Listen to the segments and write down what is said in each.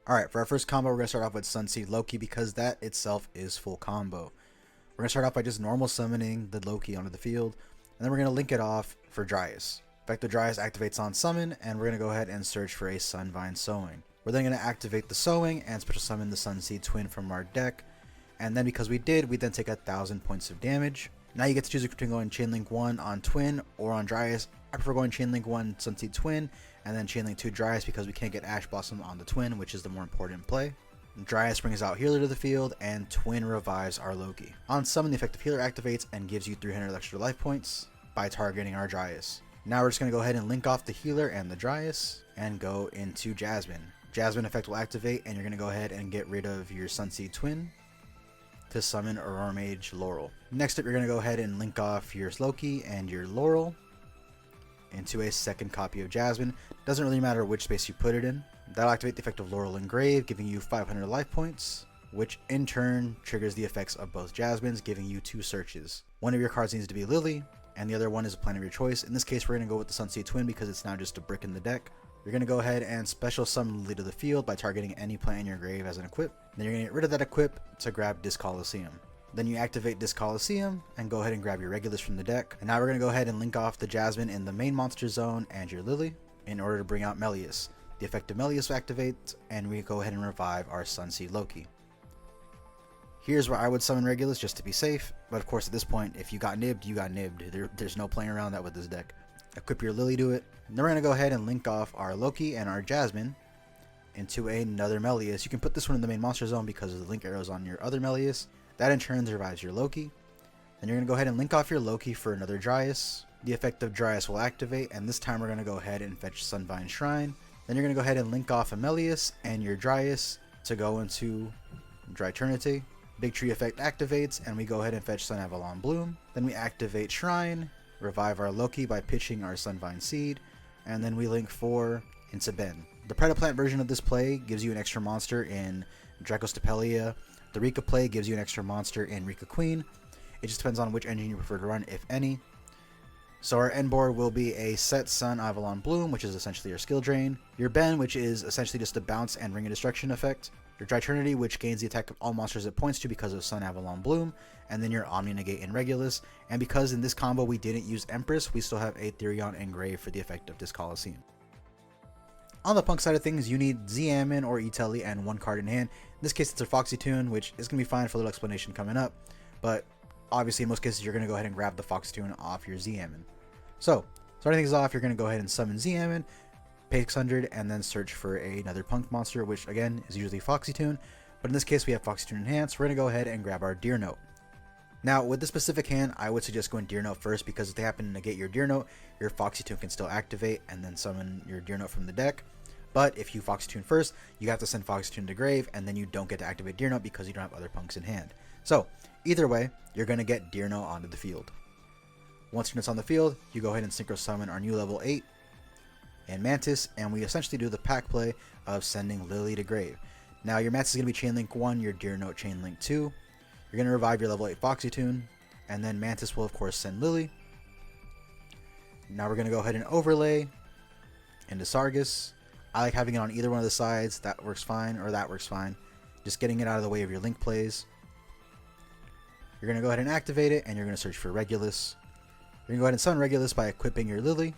Alright, for our first combo, we're going to start off with Sunseed Loki because that itself is full combo. We're going to start off by just normal summoning the Loki onto the field, and then we're going to link it off for Dryas. Effective Dryas activates on summon, and we're going to go ahead and search for a Sunvine Sowing. We're then going to activate the Sowing and special summon the Sunseed Twin from our deck, and then because we then take 1,000 points of damage. Now you get to choose between going Chainlink 1 on Twin or on Dryas. I prefer going Chainlink 1 Sunseed Twin and then Chainlink 2 Dryas because we can't get Ash Blossom on the Twin, which is the more important play. Dryas brings out Healer to the field, and Twin revives our Loki. On summon, the effective Healer activates and gives you 300 extra life points by targeting our Dryas. Now we're just going to go ahead and link off the Healer and the Dryas and go into Jasmine. Jasmine effect will activate, and you're going to go ahead and get rid of your Sunseed Twin to summon Aurora Mage Laurel. Next up, you're going to go ahead and link off your Loki and your Laurel into a second copy of Jasmine. Doesn't really matter which space you put it in. That'll activate the effect of Laurel Engrave, giving you 500 life points, which in turn triggers the effects of both Jasmines, giving you 2 searches. One of your cards needs to be Lily, and the other one is a plant of your choice. In this case, we're going to go with the Sunseed Twin because it's now just a brick in the deck. You're going to go ahead and special summon Lily to the field by targeting any plant in your grave as an equip. Then you're going to get rid of that equip to grab Disc Coliseum. Then you activate Disc Coliseum and go ahead and grab your Regulus from the deck. And now we're going to go ahead and link off the Jasmine in the main monster zone and your Lily in order to bring out Melius. The effect of Melius activates, and we go ahead and revive our Sunseed Loki. Here's where I would summon Regulus just to be safe, but of course at this point, if you got nibbed, you got nibbed. There's no playing around that with this deck. Equip your Lily to it. Then we're going to go ahead and link off our Loki and our Jasmine into another Melius. You can put this one in the main monster zone because of the link arrows on your other Melius. That in turn revives your Loki. Then you're going to go ahead and link off your Loki for another Dryas. The effect of Dryas will activate, and this time we're going to go ahead and fetch Sunvine Shrine. Then you're going to go ahead and link off Amelius and your Dryas to go into Dryternity. Big Tree effect activates, and we go ahead and fetch Sunavalon Bloom. Then we activate Shrine, revive our Loki by pitching our Sunvine Seed, and then we link 4 into Ben. The Predaplant version of this play gives you an extra monster in Dracostapelia. The Rika play gives you an extra monster in Rika Queen. It just depends on which engine you prefer to run, if any. So our end board will be a set Sun Avalon Bloom, which is essentially your skill drain. Your Ben, which is essentially just a bounce and Ring of Destruction effect. Your Dryternity, which gains the attack of all monsters it points to because of Sun Avalon Bloom. And then your Omni Negate and Regulus. And because in this combo we didn't use Empress, we still have a Therion Engrave for the effect of Disc Coliseum. On the Punk side of things, you need Ziamin or Etelli and 1 card in hand. In this case, it's a Foxy Tune, which is going to be fine for a little explanation coming up. But obviously, in most cases, you're going to go ahead and grab the Foxy Tune off your Ziamin. So, starting things off, you're going to go ahead and summon Ziamin, pay 600, and then search for another Punk monster, which again is usually Foxy Tune. But in this case, we have Foxy Tune Enhanced. We're going to go ahead and grab our Deer Note. Now, with this specific hand, I would suggest going Deer Note first because if they happen to negate your Deer Note, your Foxy Tune can still activate and then summon your Deer Note from the deck. But if you Foxy Tune first, you have to send Foxy Tune to grave, and then you don't get to activate Deer Note because you don't have other Punks in hand. So, either way, you're going to get Deer Note onto the field. Once Deer Note's on the field, you go ahead and Synchro Summon our new level 8 and Mantis, and we essentially do the pack play of sending Lily to grave. Now, your Mantis is going to be Chainlink 1, your Deer Note Chainlink 2. You're going to revive your level 8 Foxy Tune, and then Mantis will, of course, send Lily. Now we're going to go ahead and overlay into Sargus. I like having it on either one of the sides. That works fine, or that works fine. Just getting it out of the way of your link plays. You're going to go ahead and activate it, and you're going to search for Regulus. You're going to go ahead and summon Regulus by equipping your Lily.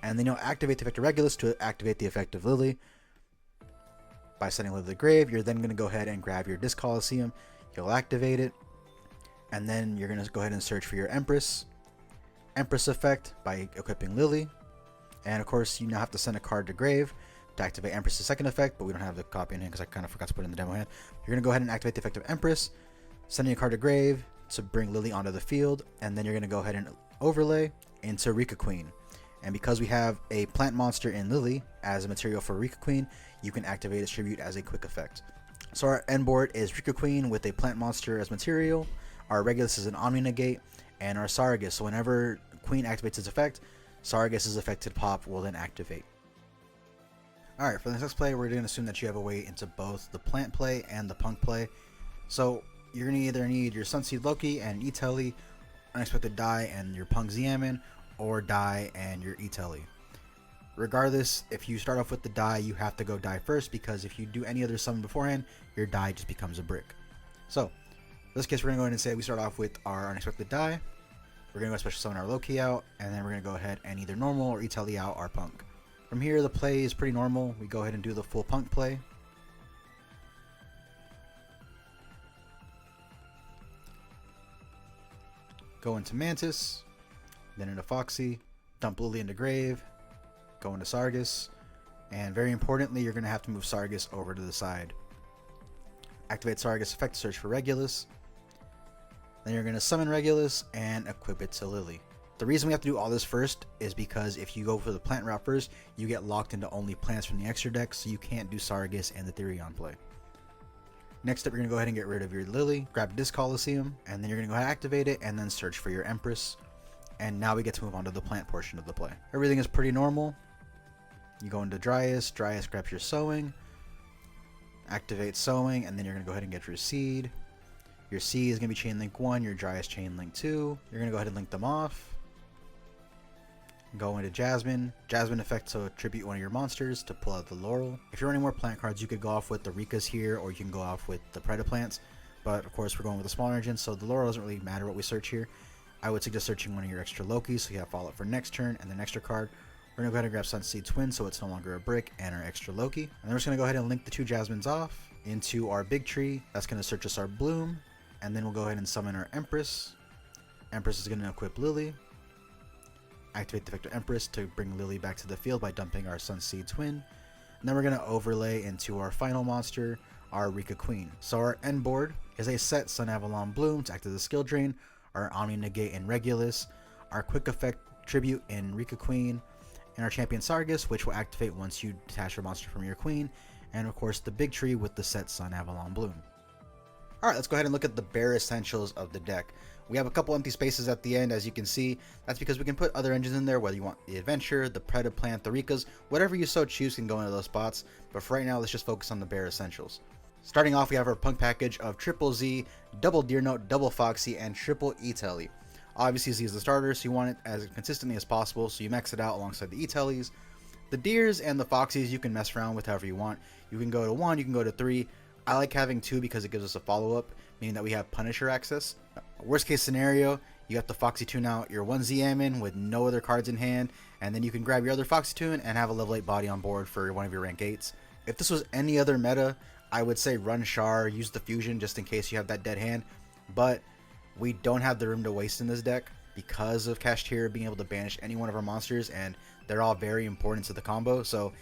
And then you'll activate the effect of Regulus to activate the effect of Lily. By sending Lily to the grave, you're then going to go ahead and grab your Disc Coliseum. You'll activate it. And then you're going to go ahead and search for your Empress. Empress effect by equipping Lily. And of course, you now have to send a card to grave to activate Empress's second effect, but we don't have the copy in hand because I kind of forgot to put it in the demo hand. You're going to go ahead and activate the effect of Empress, sending a card to grave to bring Lily onto the field, and then you're going to go ahead and overlay into Rika Queen. And because we have a plant monster in Lily as a material for Rika Queen, you can activate its tribute as a quick effect. So our end board is Rika Queen with a plant monster as material, our Regulus is an Omni Negate, and our Sargus. So whenever Queen activates its effect, Sargus' affected pop will then activate. Alright, for the next play, we're going to assume that you have a way into both the plant play and the Punk play. So you're going to either need your Sunseed Loki and Etelli, Unexpected Die and your Punk Ziamin, or Die and your Etelli. Regardless, if you start off with the die, you have to go die first, because if you do any other summon beforehand, your die just becomes a brick. So, in this case, we're going to go ahead and say we start off with our unexpected die. We're going to go special summon our Loki out, and then we're going to go ahead and either normal or e-tele out our Punk. From here, the play is pretty normal. We go ahead and do the full Punk play. Go into Mantis, then into Foxy, dump Lily into Grave, go into Sargus, and very importantly, you're going to have to move Sargus over to the side. Activate Sargus effect to search for Regulus. Then you're going to summon Regulus and equip it to Lily. The reason we have to do all this first is because if you go for the plant route first, you get locked into only plants from the extra deck, so you can't do Sargus and the Therion play. Next up, you're going to go ahead and get rid of your Lily, grab Disc Coliseum, and then you're going to go ahead and activate it, and then search for your Empress. And now we get to move on to the plant portion of the play. Everything is pretty normal. You go into Dryas, Dryas grabs your Sowing, activate Sowing, and then you're going to go ahead and get your Seed. Your Seed is going to be Chain Link 1, your Dryas Chain Link 2. You're going to go ahead and link them off. Go into Jasmine. Jasmine effect to tribute one of your monsters to pull out the Laurel. If you're running more plant cards, you could go off with the Rikas here, or you can go off with the Predaplants. But of course, we're going with the smaller engine, so the Laurel doesn't really matter what we search here. I would suggest searching one of your extra Lokis, so you have follow up for next turn, and then extra card. We're going to go ahead and grab Sunseed Twin, so it's no longer a brick, and our extra Loki. And then we're just going to go ahead and link the two Jasmines off into our big tree. That's going to search us our Bloom, and then we'll go ahead and summon our Empress. Empress is going to equip Lily. Activate the Vector Empress to bring Lily back to the field by dumping our Sunseed Twin. And then we're going to overlay into our final monster, our Rika Queen. So our end board is a set Sunavalon Bloom to act as a skill drain, our Omni Negate in Regulus, our Quick Effect Tribute in Rika Queen, and our Champion Sargus, which will activate once you detach your monster from your Queen, and of course the big tree with the set Sunavalon Bloom. Alright, let's go ahead and look at the bare essentials of the deck. We have a couple empty spaces at the end, as you can see. That's because we can put other engines in there, whether you want the Adventure, the Predaplant, the Rikas, whatever you so choose can go into those spots. But for right now, let's just focus on the bare essentials. Starting off, we have our Punk package of Triple Z, Double Deer Note, Double Foxy, and Triple E-Telly. Obviously, Z is the starter, so you want it as consistently as possible, so you max it out alongside the E-Tellys. The Deers and the Foxies, you can mess around with however you want. You can go to 1, you can go to 3. I like having 2 because it gives us a follow-up, meaning that we have Punisher access. Worst case scenario, you got the Foxy Tune out, your 1 ZM in with no other cards in hand, and then you can grab your other Foxy Tune and have a level 8 body on board for one of your rank 8s. If this was any other meta, I would say run Char, use the Fusion just in case you have that dead hand, but we don't have the room to waste in this deck because of Kashtira being able to banish any one of our monsters, and they're all very important to the combo. So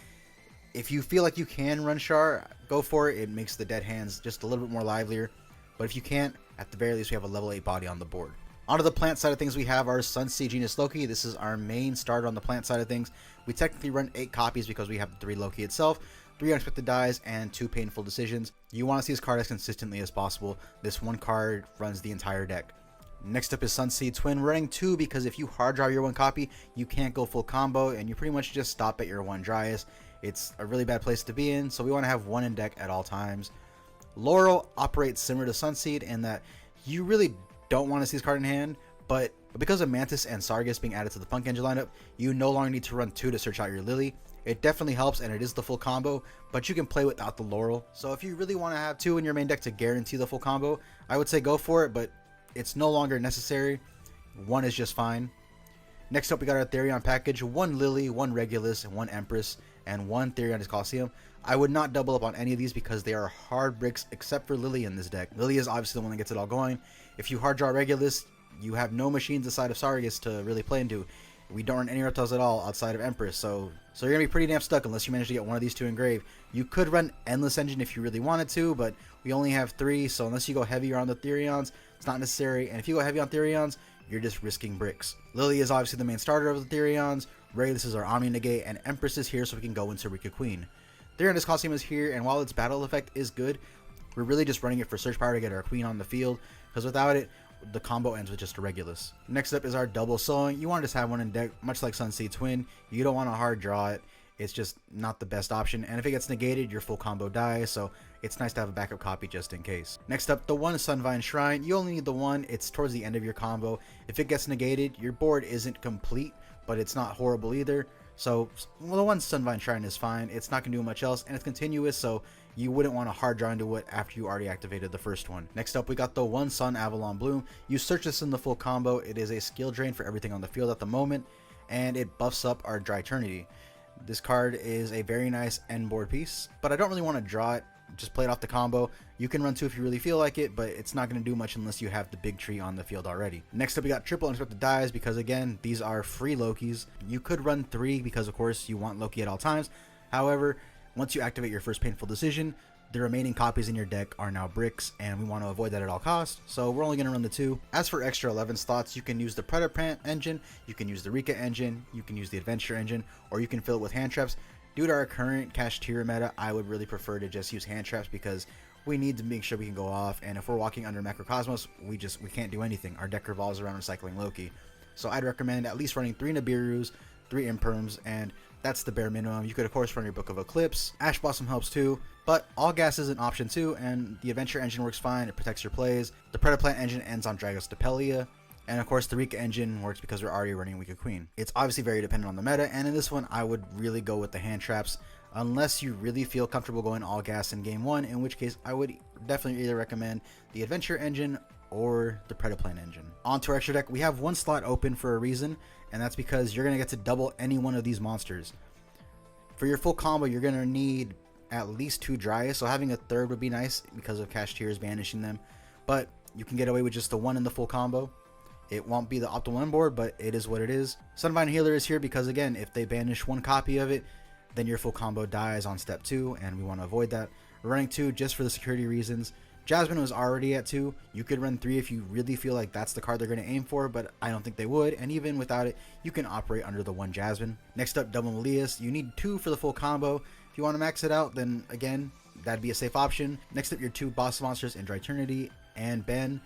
if you feel like you can run Char, go for it. It makes the dead hands just a little bit more livelier. But if you can't, at the very least, we have a level 8 body on the board. Onto the plant side of things, we have our Sunseed Genius Loki. This is our main starter on the plant side of things. We technically run 8 copies because we have the 3 Loki itself, 3 unexpected dies, and 2 painful decisions. You want to see this card as consistently as possible. This one card runs the entire deck. Next up is Sunseed Twin. We're running 2 because if you hard draw your 1 copy, you can't go full combo, and you pretty much just stop at your 1 Dryas. It's a really bad place to be in, so we want to have 1 in deck at all times. Laurel operates similar to Sunseed in that you really don't want to see this card in hand, but because of Mantis and Sargus being added to the Punk engine lineup, you no longer need to run 2 to search out your Lily. It definitely helps, and it is the full combo, but you can play without the Laurel. So if you really want to have 2 in your main deck to guarantee the full combo, I would say go for it, but it's no longer necessary. 1 is just fine. Next up, we got our Therion package, 1 Lily, 1 Regulus, and 1 Empress, and 1 Therion Disc Coliseum. I would not double up on any of these because they are hard bricks except for Lily in this deck. Lily is obviously the one that gets it all going. If you hard draw Regulus, you have no machines aside of Sargus to really play into. We don't run any reptiles at all outside of Empress, so you're going to be pretty damn stuck unless you manage to get one of these 2 engraved. You could run Endless Engine if you really wanted to, but we only have 3, so unless you go heavier on the Therions, it's not necessary. And if you go heavy on Therions, you're just risking bricks. Lily is obviously the main starter of the Therions. Regulus is our Omni Negate, and Empress is here so we can go into Rika Queen. Therion Disc Coliseum is here, and while its battle effect is good, we're really just running it for search power to get our Queen on the field, because without it, the combo ends with just a Regulus. Next up is our Double Sowing. You want to just have 1 in deck, much like Sunseed Twin. You don't want to hard draw it. It's just not the best option, and if it gets negated, your full combo dies, so it's nice to have a backup copy just in case. Next up, the 1 Sunvine Shrine. You only need the 1. It's towards the end of your combo. If it gets negated, your board isn't complete, but it's not horrible either. So, well, the one Sunvine Shrine is fine. It's not going to do much else, and it's continuous, so you wouldn't want to hard draw into it after you already activated the first one. Next up, we got the one Sunavalon Bloom. You search this in the full combo. It is a skill drain for everything on the field at the moment, and it buffs up our Dry Eternity. This card is a very nice end board piece, but I don't really want to draw it. Just play it off the combo. You can run 2 if you really feel like it, but it's not going to do much unless you have the big tree on the field already. Next up, we got triple unexpected dies because, again, these are free Lokis. You could run 3 because, of course, you want Loki at all times. However, once you activate your first painful decision, the remaining copies in your deck are now bricks, and we want to avoid that at all costs, so we're only going to run the 2. As for extra 11 slots, you can use the Predator engine, you can use the Rika engine, you can use the Adventure engine, or you can fill it with hand traps. Due to our current cash tier meta, I would really prefer to just use hand traps because we need to make sure we can go off, and if we're walking under Macrocosmos, we can't do anything. Our deck revolves around recycling Loki. So I'd recommend at least running 3 Nibirus, 3 Imperms, and that's the bare minimum. You could of course run your Book of Eclipse. Ash Blossom helps too, but all gas is an option too, and the Adventure engine works fine. It protects your plays. The Predaplant engine ends on Dragostapelia. And of course, the Rika engine works because we're already running Rika Queen. It's obviously very dependent on the meta, and in this one, I would really go with the hand traps, unless you really feel comfortable going all gas in game 1, in which case I would definitely either recommend the Adventure engine or the Predaplant engine. On to our extra deck, we have 1 slot open for a reason, and that's because you're going to get to double any one of these monsters. For your full combo, you're going to need at least 2 Dryas, so having a third would be nice because of cash tiers banishing them, but you can get away with just the 1 in the full combo. It won't be the optimal end board, but it is what it is. Sunvine Healer is here because, again, if they banish 1 copy of it, then your full combo dies on step 2, and we want to avoid that. We're running 2 just for the security reasons. Jasmine was already at 2. You could run 3 if you really feel like that's the card they're going to aim for, but I don't think they would, and even without it, you can operate under the 1 Jasmine. Next up, Double Melius. You need 2 for the full combo. If you want to max it out, then again, that'd be a safe option. Next up, your 2 boss monsters in Dry Eternity and Ben.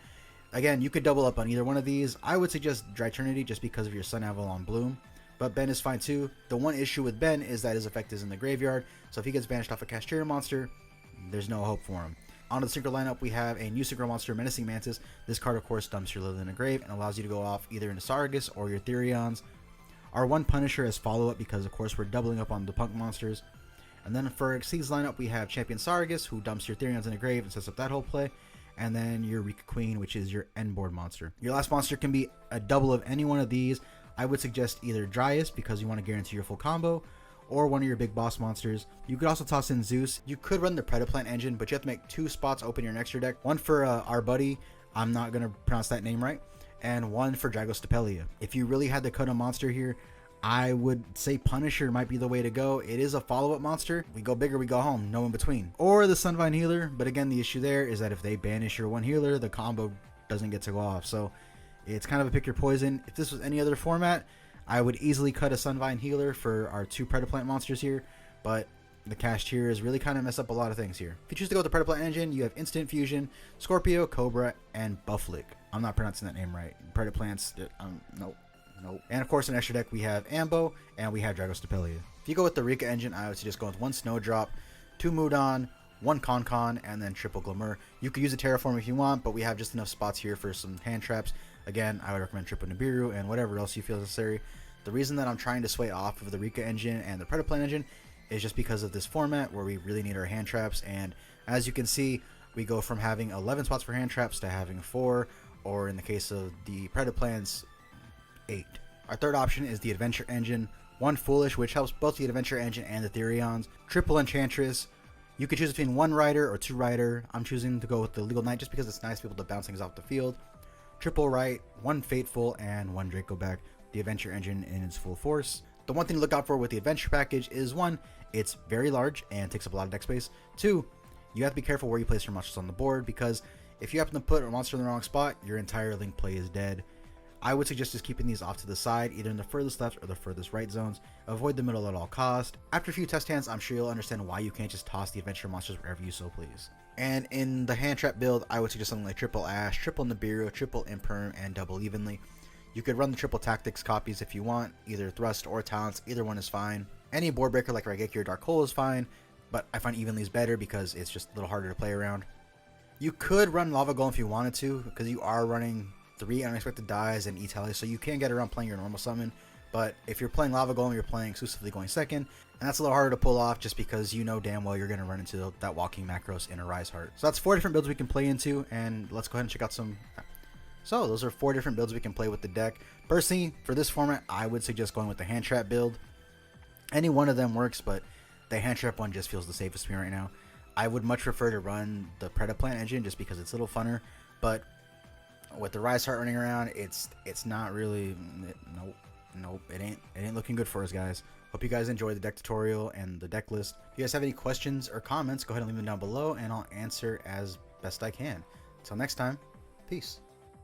Again, you could double up on either one of these. I would suggest Dry Eternity just because of your Sunavalon Bloom, but Ben is fine too. The one issue with Ben is that his effect is in the graveyard, so if he gets banished off a Cashier monster, there's no hope for him. On the synchro lineup, we have a new synchro monster, Menacing Mantis. This card, of course, dumps your Lily in the grave and allows you to go off either into Sargus or your Therions. Our 1 Punisher as follow-up because, of course, we're doubling up on the Punk monsters. And then for Exceed's lineup, we have Champion Sargus, who dumps your Therions in the grave and sets up that whole play. And then your Rika Queen, which is your end board monster. Your last monster can be a double of any one of these. I would suggest either Dryas because you want to guarantee your full combo, or one of your big boss monsters. You could also toss in Zeus. You could run the Predaplant engine, but you have to make 2 spots open in your extra deck. 1 for our buddy, I'm not going to pronounce that name right, and 1 for Dragostapelia. If you really had to cut a monster here, I would say Punisher might be the way to go. It is a follow-up monster. We go bigger, we go home, no in between. Or the Sunvine Healer, but again, the issue there is that if they banish your 1 healer, the combo doesn't get to go off. So it's kind of a pick your poison. If this was any other format, I would easily cut a Sunvine Healer for our 2 Predaplant monsters here, but the cash tiers really kind of mess up a lot of things here. If you choose to go with the Predaplant engine, you have Instant Fusion, Scorpio, Cobra, and Bufflick. I'm not pronouncing that name right. Predaplants, nope. And of course, in extra deck, we have Ambo and we have Dragostapelia. If you go with the Rika engine, I would suggest going with 1 Snowdrop, 2 Mudon, 1 Con, and then triple Glamour. You could use a Terraform if you want, but we have just enough spots here for some hand traps. Again, I would recommend triple Nibiru and whatever else you feel necessary. The reason that I'm trying to sway off of the Rika engine and the Predaplant engine is just because of this format where we really need our hand traps. And as you can see, we go from having 11 spots for hand traps to having 4, or in the case of the Predaplants, 8. Our third option is the Adventure engine. 1 Foolish, which helps both the Adventure engine and the Therions. Triple Enchantress. You could choose between 1 Rider or 2 Rider. I'm choosing to go with the Legal Knight just because it's nice to be able to bounce things off the field. Triple Right, 1 Fateful, and 1 Dracoback. The Adventure engine in its full force. The one thing to look out for with the Adventure package is 1, it's very large and takes up a lot of deck space. 2, you have to be careful where you place your monsters on the board because if you happen to put a monster in the wrong spot, your entire link play is dead. I would suggest just keeping these off to the side, either in the furthest left or the furthest right zones. Avoid the middle at all cost. After a few test hands, I'm sure you'll understand why you can't just toss the Adventure monsters wherever you so please. And in the hand trap build, I would suggest something like triple Ash, triple Nibiru, triple Imperm, and double Evenly. You could run the triple Tactics copies if you want, either Thrust or Talents, either one is fine. Any board breaker like Raigeki or Dark Hole is fine, but I find Evenly is better because it's just a little harder to play around. You could run Lava Golem if you wanted to, because you are running 3 unexpected dies and E-Tally, so you can get around playing your normal summon, But if you're playing Lava Golem, you're playing exclusively going second, and that's a little harder to pull off just because you know damn well you're going to run into that walking Macros in a Rise Heart. So that's 4 different builds we can play into, and let's go ahead and check out some. So those are 4 different builds we can play with the deck. Personally, for this format, I would suggest going with the Hand Trap build. Any one of them works, but the Hand Trap one just feels the safest to me right now. I would much prefer to run the Predaplant engine just because it's a little funner, but with the Rise Heart running around, it's not really. Nope, it ain't looking good for us, guys. Hope you guys enjoyed the deck tutorial and the deck list. If you guys have any questions or comments, go ahead and leave them down below, and I'll answer as best I can. Until next time, peace.